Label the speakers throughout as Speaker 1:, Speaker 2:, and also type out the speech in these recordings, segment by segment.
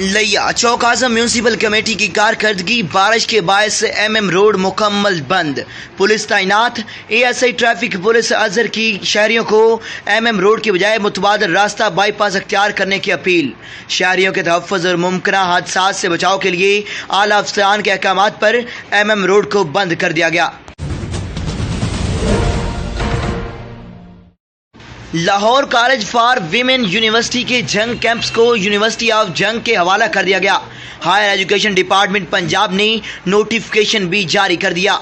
Speaker 1: लिया चौक आजम municipal committee की कारकर्दगी, बारिश के बायस MM रोड मुकम्मल बंद, पुलिस तैनात। ASI ट्रैफिक पुलिस अजहर की शहरियों को MM रोड के बजाय मुतबादल रास्ता बाईपास अख्तियार करने की अपील। शहरियों के तहफ़्फ़ुज़ और मुमकिना हादसात से बचाव के लिए आला अफसरान के अहकामात पर MM रोड को बंद कर दिया गया। Lahore college for women university के जंग कैंप्स को यूनिवर्सिटी ऑफ जंग के हवाला कर दिया गया। हायर एजुकेशन डिपार्टमेंट पंजाब ने नोटिफिकेशन भी जारी कर दिया।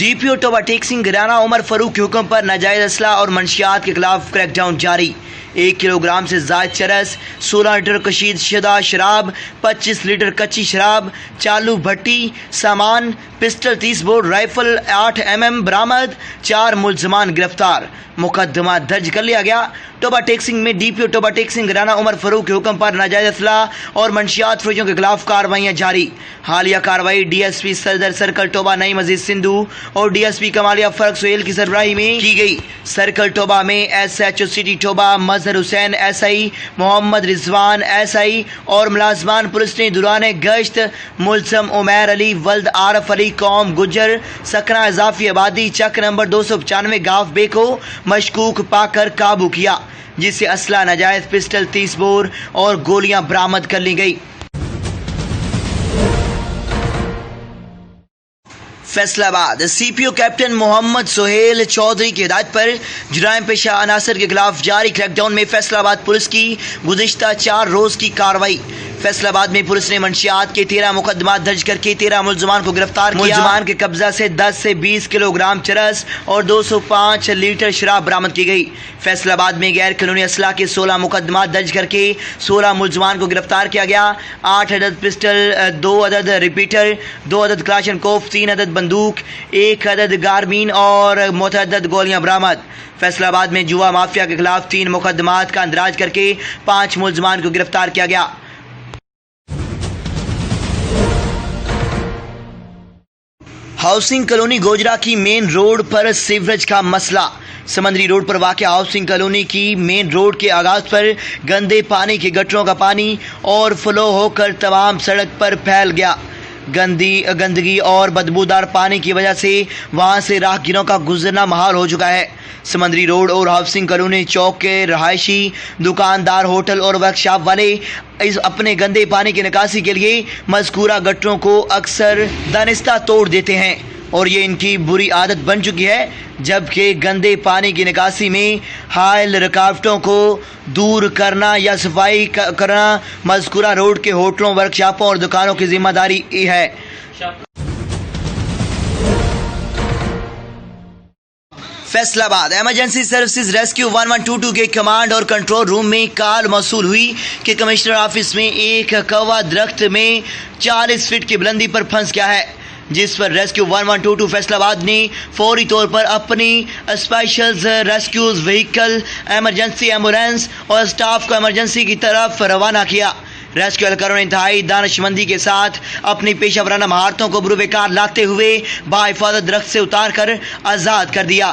Speaker 1: DPO टोबा टेक सिंह राना उमर फारूक के हुक्म पर नाजायज असला और मंशियात के खिलाफ क्रैकडाउन जारी। 1 किलोग्राम से ज़ायद चरस, 16 लीटर कशीद शुदा शराब, 25 लीटर कच्ची शराब, चालू भट्टी सामान, पिस्टल 30 बोर, राइफल 8 mm बरामद, 4 मुलजमान गिरफ्तार। मुकदमा दर्ज कर लिया गया। टोबा टेक सिंह में DPO टोबा टेक सिंह राना उमर फारूक के हुक्म पर नाजायज असला और मंशियात फरोशों के खिलाफ कार्रवाइयाँ जारी। हालिया कार्रवाई DSP सदर सर्कल टोबा नईम अजीज सिंधु और DSP कमालिया फर्क सोहेल की सरबराही में की गई। सर्कल टोबा में SHO सिटी टोबा मजहर हुसैन SI, मोहम्मद रिजवान SI और मुलाजमान पुलिस ने दुराने गश्त मुलजम उमैर अली वल्द आरफ अली कौम गुजर सकना इजाफी आबादी चक नंबर 295 गाफ बे को मशकूक पाकर काबू किया, जिससे असला नाजायज पिस्टल 30 बोर और गोलियां बरामद कर ली गई। फैसलाबाद CPO कैप्टन मोहम्मद सोहेल चौधरी की हिदायत पर जुराइम पेशा अनासर के खिलाफ जारी क्रैकडाउन में फैसलाबाद पुलिस की गुज़िश्ता 4 रोज़ की कार्रवाई। फैसलाबाद में पुलिस ने मंशियात के 13 मुकदमा दर्ज करके 13 मुलजमान को गिरफ्तार किया। मुलजमान के कब्जा से 10 से 20 किलोग्राम चरस और 205 लीटर शराब बरामद की गई। फैसलाबाद में गैर कानूनी असला के 16 मुकदमा दर्ज करके 16 मुलजमान को गिरफ्तार किया गया। 8 अदद पिस्टल, 2 अदद रिपीटर, 2 अदद क्लाशनकोफ, 3 अदद बंदूक, 1 अदद गारमीन और मुतअद्दिद गोलियां बरामद। फैसलाबाद में जुआ माफिया के खिलाफ 3 मुकदमात का अंदराज करके 5 मुलजमान को गिरफ्तार किया गया। हाउसिंग कॉलोनी गोजरा की मेन रोड पर सीवरेज का मसला। समंदरी रोड पर वाक़ हाउसिंग कॉलोनी की मेन रोड के आगाज पर गंदे पानी के गटरों का पानी और फ्लो होकर तमाम सड़क पर फैल गया। गंदगी और बदबूदार पानी की वजह से वहां से राहगीरों का गुजरना महाल हो चुका है। समंदरी रोड और हाउसिंग कॉलोनी चौक के रहायशी, दुकानदार, होटल और वर्कशॉप वाले इस अपने गंदे पानी की निकासी के लिए मज़कूरा गटरों को अक्सर दानिस्ता तोड़ देते हैं और ये इनकी बुरी आदत बन चुकी है, जबकि गंदे पानी की निकासी में हायल रुकावटों को दूर करना या सफाई करना मज़कूरा रोड के होटलों, वर्कशॉपों और दुकानों की जिम्मेदारी है। फैसलाबाद एमरजेंसी सर्विसेज रेस्क्यू 1122 के कमांड और कंट्रोल रूम में कॉल मौसूल हुई कि कमिश्नर ऑफिस में एक कौवा दरख्त में 40 फीट की बुलंदी पर फंस गया है, जिस पर रेस्क्यू 1122 फैसलाबाद ने फौरी तौर पर अपनी special rescues vehicle, emergency ambulance और स्टाफ को इमरजेंसी की तरफ रवाना किया। रेस्क्यू एहलकारों ने इंतहाई दानिशमंदी के साथ अपनी पेशा वराना महारतों को बुरुबेकार लाते हुए बाहिफाजत दरख्त से उतार कर आज़ाद कर दिया।